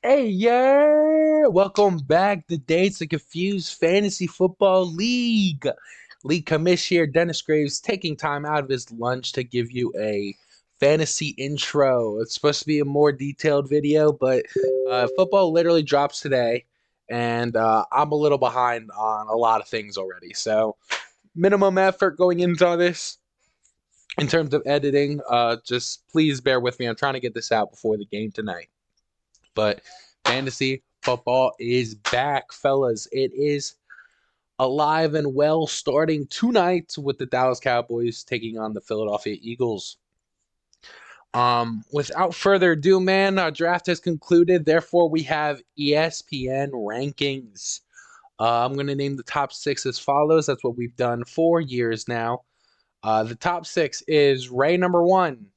Hey, yeah! Welcome back to Dates to Confused Fantasy Football League. League commissioner Dennis Graves taking time out of his lunch to give you a fantasy intro. It's supposed to be a more detailed video, but football literally drops today, and I'm a little behind on a lot of things already. So, minimum effort going into this in terms of editing. Just please bear with me. I'm trying to get this out before the game tonight. But fantasy football is back, fellas. It is alive and well starting tonight with the Dallas Cowboys taking on the Philadelphia Eagles. Without further ado, man, our draft has concluded. Therefore, we have ESPN rankings. I'm going to name the top six as follows. That's what we've done for years now. The top six is Ray number one,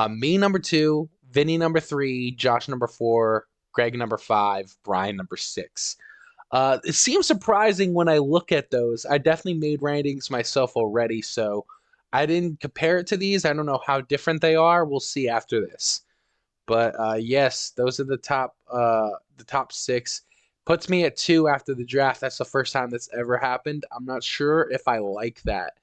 me number two, Vinny number three, Josh number four, Greg number five, Brian number six. It seems surprising when I look at those. I definitely made ratings myself already, so I didn't compare it to these. I don't know how different they are. We'll see after this. But yes, those are the top six. Puts me at two after the draft. That's the first time that's ever happened. I'm not sure if I like that.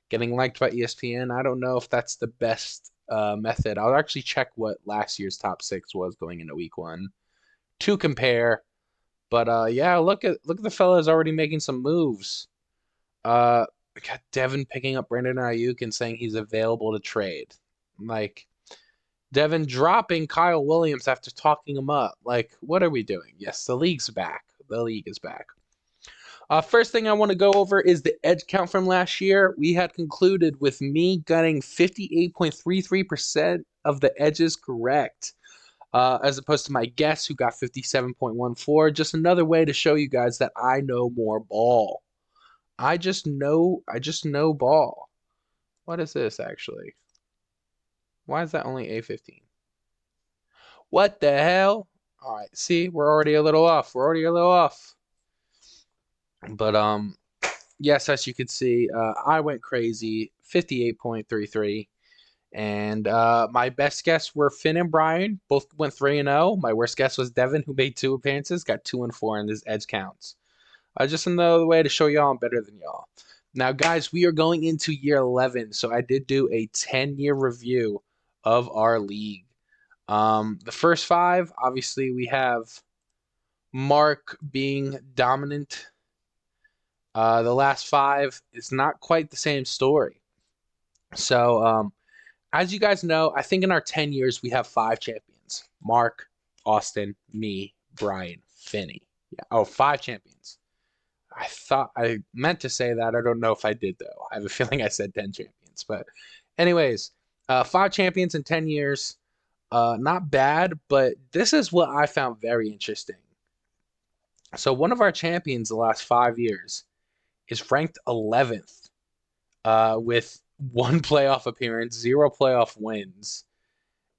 Getting liked by ESPN. I don't know if that's the best method. I'll actually check what last year's top six was going into week one to compare. But yeah, look at the fellas already making some moves. We got Devin picking up Brandon Ayuk and saying he's available to trade. Like Devin dropping Kyle Williams after talking him up. Like, what are we doing? Yes, the league's back. The league is back. First thing I want to go over is the edge count from last year. We had concluded with me getting 58.33% of the edges correct, as opposed to my guest who got 57.14. Just another way to show you guys that I know more ball. I just know ball. What is this actually? Why is that only A15? What the hell? All right, see, we're already a little off. We're already a little off. But yes, as you can see, I went crazy, 58.33. And my best guests were Finn and Brian, both went 3-0. My worst guest was Devin, who made two appearances, got 2-4 in his edge counts. Just another way to show y'all I'm better than y'all. Now, guys, we are going into year 11, so I did do a 10-year review of our league. The first five, obviously, we have Mark being dominant. The last five is not quite the same story. So, as you guys know, I think in our 10 years, we have five champions: Mark, Austin, me, Brian, Finney. Yeah. Oh, five champions. I thought I meant to say that. I don't know if I did, though. I have a feeling I said 10 champions. But, anyways, five champions in 10 years. Not bad, but this is what I found very interesting. So, one of our champions the last 5 years is ranked 11th with one playoff appearance, zero playoff wins.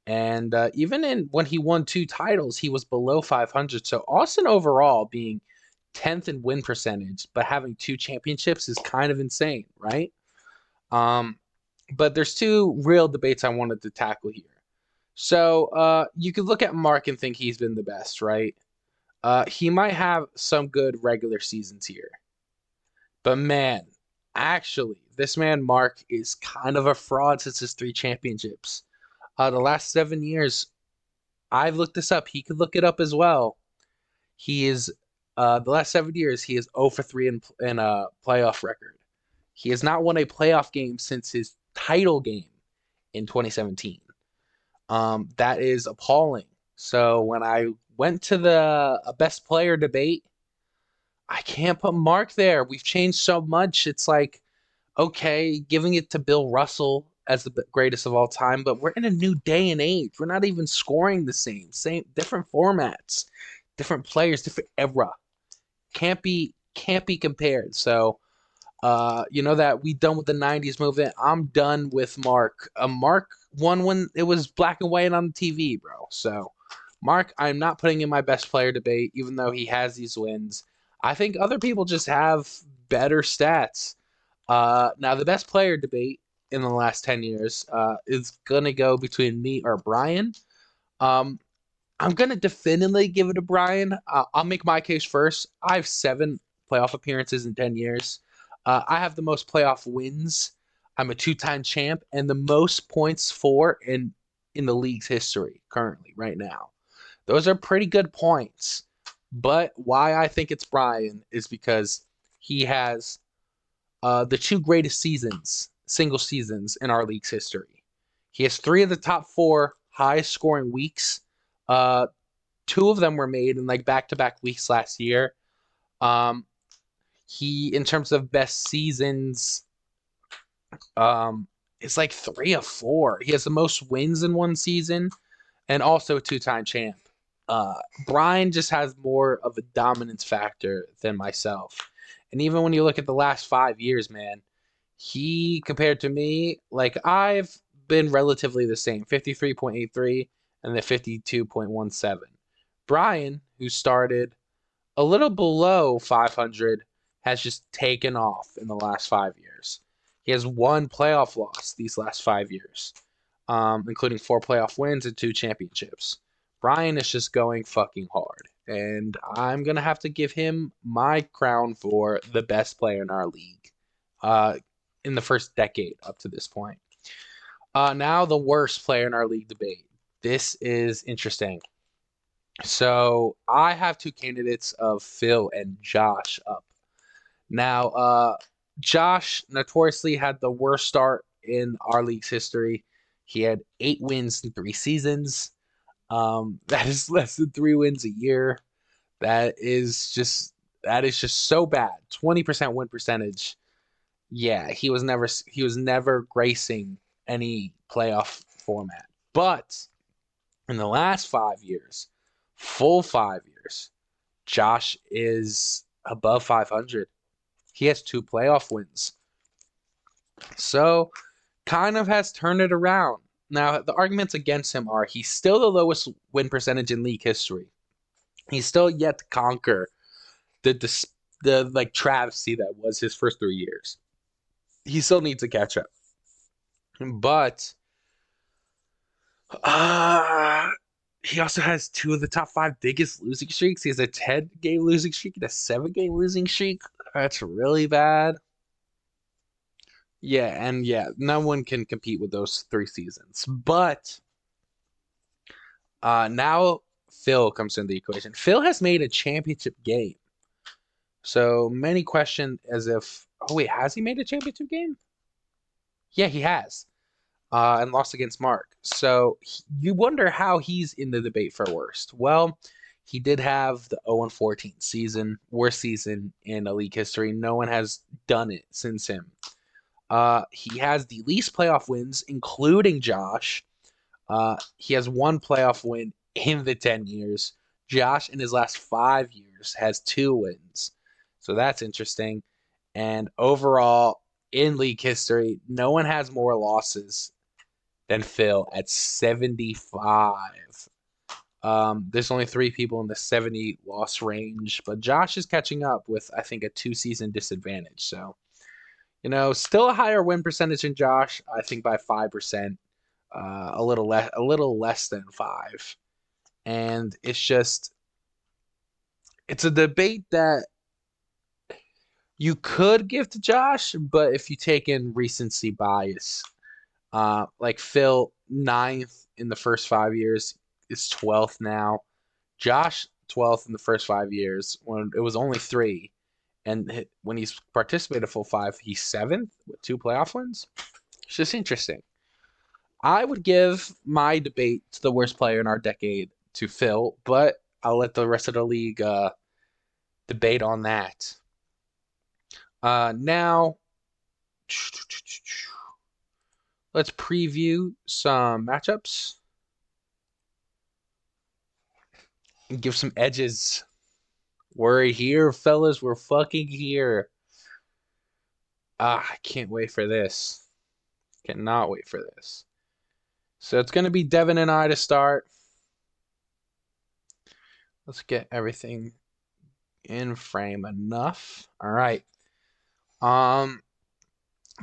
And even in when he won two titles, he was below 500. So Austin overall being 10th in win percentage, but having two championships is kind of insane, right? Um, but there's two real debates I wanted to tackle here. So you could look at Mark and think he's been the best, right? He might have some good regular seasons here. But man, actually, this man Mark is kind of a fraud since his three championships. The last 7 years, I've looked this up. He could look it up as well. He is the last 7 years he is 0 for 3 in a playoff record. He has not won a playoff game since his title game in 2017. That is appalling. So when I went to the best player debate, I can't put Mark there. We've changed so much. It's like, okay, giving it to Bill Russell as the greatest of all time, but we're in a new day and age. We're not even scoring the same different formats, different players, different era. Can't be compared. So you know that we done with the '90s movement. I'm done with Mark. Mark won when it was black and white on the TV, bro. So Mark, I'm not putting in my best player debate, even though he has these wins. I think other people just have better stats. Now the best player debate in the last 10 years is gonna go between me or Brian. Um, I'm gonna definitively give it to Brian. I'll make my case first. I have 7 playoff appearances in 10 years. I have the most playoff wins. I'm a 2-time champ and the most points for in the league's history currently right now. Those are pretty good points. But why I think it's Brian is because he has the 2 greatest seasons, single seasons in our league's history. He has 3 of the top 4 highest scoring weeks. Uh, 2 of them were made in like back-to-back weeks last year. Um, he, in terms of best seasons, it's like 3 of 4. He has the most wins in one season, and also a 2-time champ. Uh, Brian just has more of a dominance factor than myself. And even when you look at the last 5 years, man, he compared to me, like I've been relatively the same, 53.83 and the 52.17. Brian, who started a little below 500, has just taken off in the last 5 years. He has 1 playoff loss these last 5 years, including 4 playoff wins and 2 championships. Brian is just going fucking hard. And I'm going to have to give him my crown for the best player in our league uh, in the first decade up to this point. Now, the worst player in our league debate. This is interesting. So I have 2 candidates of Phil and Josh up. Now, Josh notoriously had the worst start in our league's history. He had 8 wins in 3 seasons. That is less than 3 wins a year. That is just so bad. 20% win percentage. Yeah, he was never gracing any playoff format. But in the last 5 years, full 5 years, Josh is above 500. He has 2 playoff wins. So, kind of has turned it around. Now, the arguments against him are he's still the lowest win percentage in league history. He's still yet to conquer the like travesty that was his first 3 years. He still needs to catch up. But uh he also has 2 of the top 5 biggest losing streaks. He has a 10-game losing streak and a 7-game losing streak. That's really bad. Yeah, and yeah, no one can compete with those 3 seasons. But now Phil comes into the equation. Phil has made a championship game. So many question as if, oh wait, has he made a championship game? Yeah, he has. And lost against Mark. So you wonder how he's in the debate for worst. Well, he did have the 0-14 season, worst season in a league history. No one has done it since him. He has the least playoff wins, including Josh. He has 1 playoff win in the 10 years. Josh, in his last 5 years, has 2 wins. So that's interesting. And overall, in league history, no one has more losses than Phil at 75. There's only 3 people in the 70 loss range, but Josh is catching up with, I think, a 2 season disadvantage. So, still a higher win percentage than Josh, I think by 5%, a little less than 5. And it's a debate that you could give to Josh, but if you take in recency bias, like Phil, 9th in the first 5 years, is 12th now. Josh, 12th in the first 5 years when it was only 3. And when he's participated a full 5, he's 7th with 2 playoff wins. It's just interesting. I would give my debate to the worst player in our decade to Phil, but I'll let the rest of the league debate on that. Now, let's preview some matchups and give some edges. We're here, fellas. We're fucking here. I can't wait for this. Cannot wait for this. So it's going to be Devin and I to start. Let's get everything in frame enough. All right.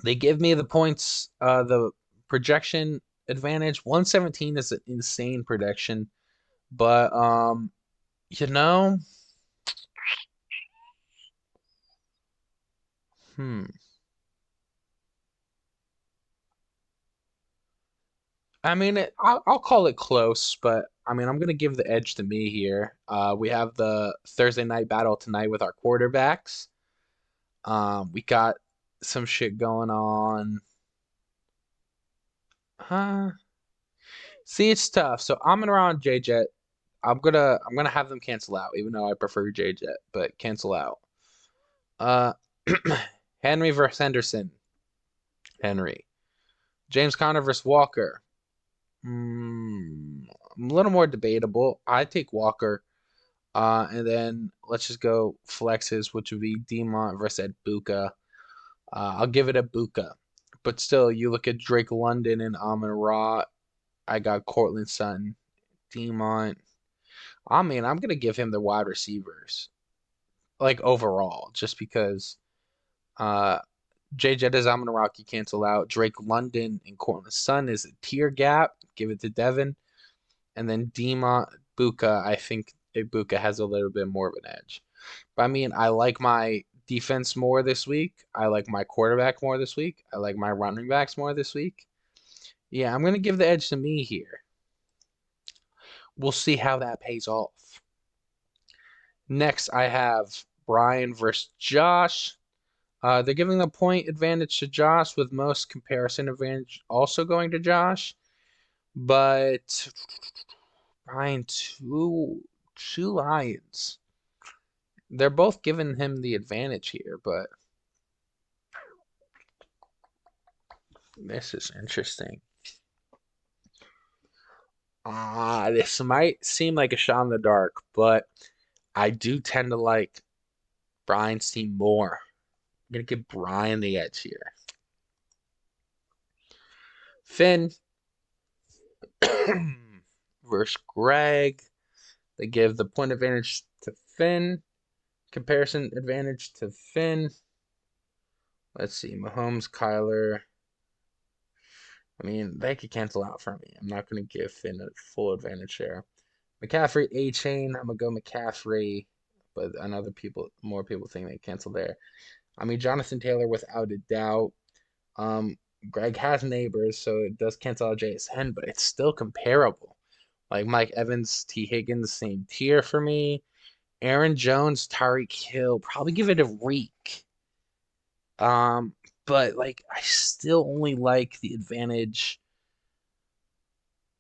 They give me the points, the projection advantage. 117 is an insane projection, But you know, hmm. I mean, I'll call it close, but I mean, I'm gonna give the edge to me here. We have the Thursday night battle tonight with our quarterbacks. We got some shit going on. Huh? See, it's tough. So I'm gonna round J Jet. I'm gonna have them cancel out, even though I prefer J Jet, but cancel out. Uh, Henry versus Henderson. Henry. James Conner versus Walker. A little more debatable. I take Walker. And then let's just go flexes, which would be Demont versus Buka. I'll give it a Buka. But still, you look at Drake London and Amon Ra. I got Cortland Sutton, Demont. I mean, I'm gonna give him the wide receivers, like overall, just because uh JJ is Amon Ra can cancel out. Drake London and Cortland Sutton is a tier gap. Give it to Devin. And then Demont Buka, I think Ibuka has a little bit more of an edge. But I mean, I like my defense more this week. I like my quarterback more this week. I like my running backs more this week. Yeah, I'm going to give the edge to me here. We'll see how that pays off. Next, I have Brian versus Josh. They're giving the point advantage to Josh, with most comparison advantage also going to Josh. But Brian, two Lions. They're both giving him the advantage here, but this is interesting. This might seem like a shot in the dark, but I do tend to like Brian's team more. I'm gonna give Brian the edge here. Finn versus Greg. They give the point advantage to Finn. Comparison advantage to Finn. Let's see. Mahomes, Kyler. I mean, they could cancel out for me. I'm not going to give Finn a full advantage there. McCaffrey, A Chain. I'm gonna go McCaffrey, but I know more people think they cancel there. I mean, Jonathan Taylor, without a doubt. Um, Greg has neighbors, so it does cancel out JSN, but it's still comparable. Like Mike Evans, T. Higgins, same tier for me. Aaron Jones, Tyreek Hill, probably give it a reek. Um, but like I still only like the advantage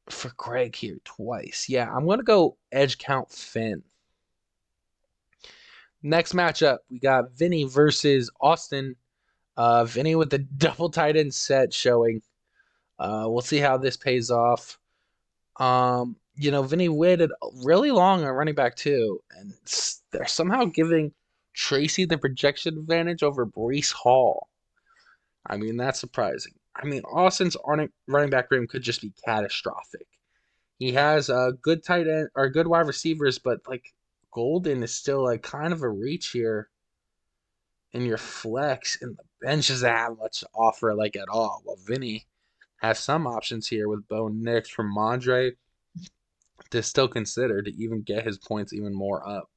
for Greg here twice. Yeah, I'm gonna go edge count Finn. Next matchup, we got Vinny versus Austin. Vinny with the double tight end set showing. We'll see how this pays off. Vinny waited really long on running back too, and they're somehow giving Tracy the projection advantage over Breece Hall. I mean, that's surprising. I mean, Austin's running back room could just be catastrophic. He has a good tight end or good wide receivers, but like Golden is still like kind of a reach here in your flex, and the bench doesn't have much to offer like at all. Well, Vinny has some options here with Bo Nix from Mondre to still consider to even get his points even more up.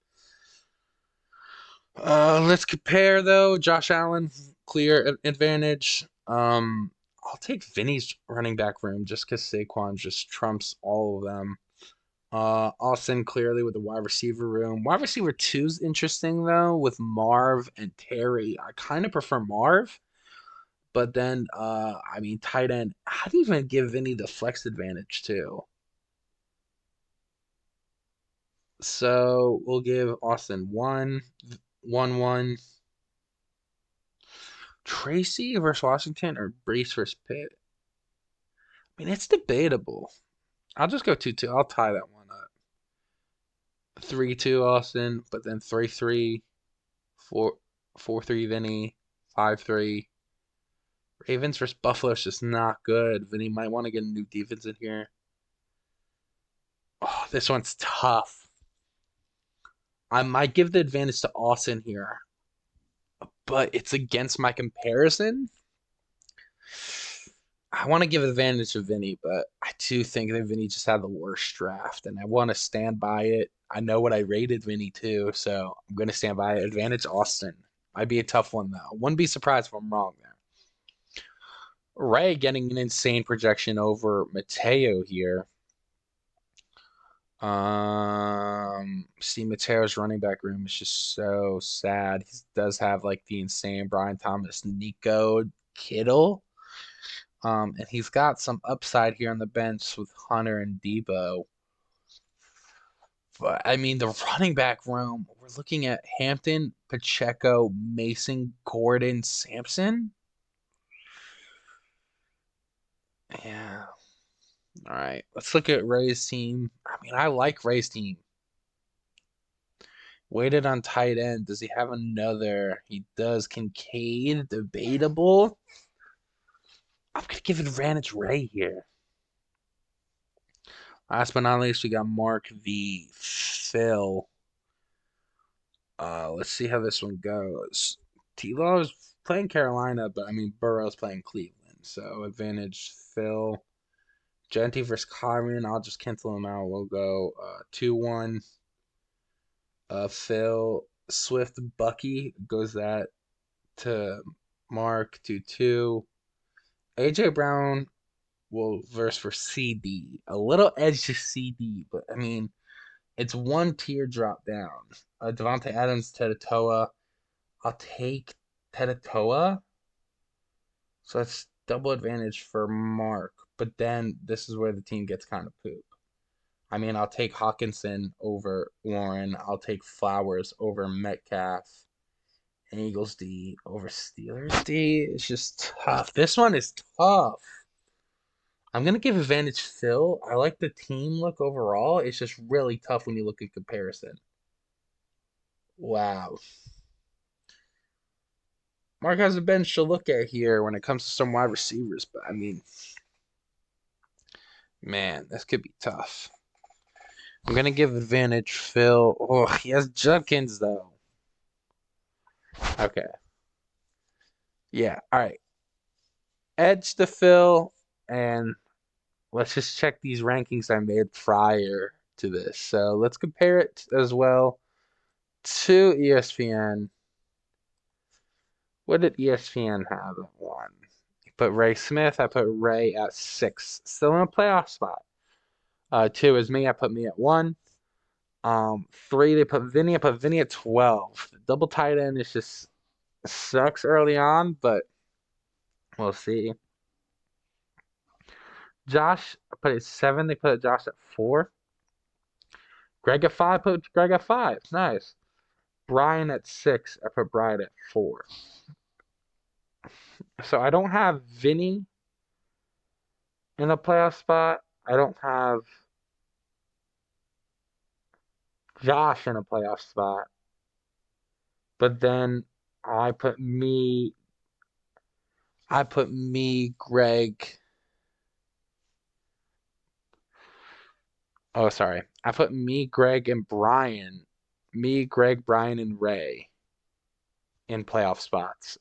Let's compare though. Josh Allen, clear advantage. I'll take Vinny's running back room just because Saquon just trumps all of them. Austin clearly with the wide receiver room. Wide receiver two's interesting though with Marv and Terry. I kind of prefer Marv, but then I mean tight end. How do you even give Vinny the flex advantage too? So we'll give Austin one. Tracy versus Washington or Brees versus Pitt. I mean it's debatable. I'll just go 2-2. I'll tie that one up. 3-2 Austin, but then 3-3, 4-3 Vinny, 5-3. Ravens versus Buffalo is just not good. Vinny might want to get a new defense in here. Oh, this one's tough. I might give the advantage to Austin here, but it's against my comparison. I want to give advantage to Vinny, but I do think that Vinny just had the worst draft, and I want to stand by it. I know what I rated Vinny too, so I'm going to stand by it. Advantage Austin. Might be a tough one though. Wouldn't be surprised if I'm wrong there. Ray getting an insane projection over Mateo here. See, Mateo's running back room is just so sad. He does have like the insane Brian Thomas, Nico, Kittle. And he's got some upside here on the bench with Hunter and Debo. But I mean, the running back room, we're looking at Hampton, Pacheco, Mason, Gordon, Sampson. Yeah. All right. Let's look at Ray's team. I mean, I like Ray's team. Waited on tight end. Does he have another? He does. Kincaid, debatable. I'm gonna give advantage Ray here. Last but not least, we got Mark v. Phil. Let's see how this one goes. T-Law's playing Carolina, but I mean Burrow's playing Cleveland, so advantage Phil. Genty versus Kyron. I'll just cancel them out. We'll go 2-1. Phil Swift Bucky goes that to Mark 2-2. AJ Brown will verse for CD. A little edge to CD, but I mean it's one tier drop down. Devontae Adams, Tedatoa. I'll take Tedatoa. So that's double advantage for Mark. But then this is where the team gets kind of poop. I mean, I'll take Hawkinson over Warren. I'll take Flowers over Metcalf. And Eagles D over Steelers D. It's just tough. This one is tough. I'm going to give advantage Phil. I like the team look overall. It's just really tough when you look at comparison. Wow. Mark has a bench to look at here when it comes to some wide receivers, but I mean, man, this could be tough. I'm gonna give advantage Phil. Oh, he has Judkins though. Okay. Yeah. All right. Edge to Phil, and let's just check these rankings I made prior to this. So let's compare it as well to ESPN. What did ESPN have at 1? You put Ray Smith. I put Ray at 6. Still in a playoff spot. 2 is me. I put me at 1. 3, they put Vinny. I put Vinny at 12. The double tight end is just sucks early on, but we'll see. Josh, I put it 7. They put Josh at 4. Greg at 5. Put Greg at 5. Nice. Brian at 6. I put Brian at 4. So I don't have Vinny in a playoff spot. I don't have Josh in a playoff spot. But then I put me, Greg. Oh, sorry. I put me, Greg, and Brian. Me, Greg, Brian, and Ray in playoff spots.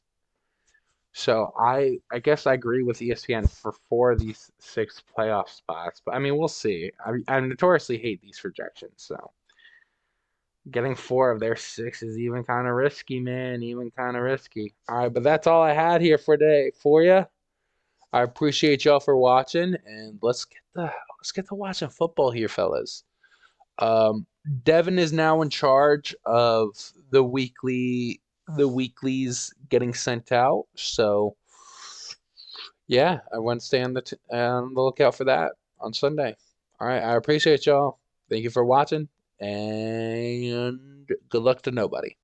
So I guess I agree with ESPN for 4 of these 6 playoff spots. But I mean, we'll see. I notoriously hate these projections, so getting 4 of their 6 is even kind of risky, man. Even kind of risky. All right, but that's all I had here for today for you. I appreciate y'all for watching, and let's get to watching football here, fellas. Um, Devin is now in charge of the weeklies getting sent out. So yeah, I want to stay on the lookout for that on Sunday. All right, I appreciate y'all. Thank you for watching, and good luck to nobody.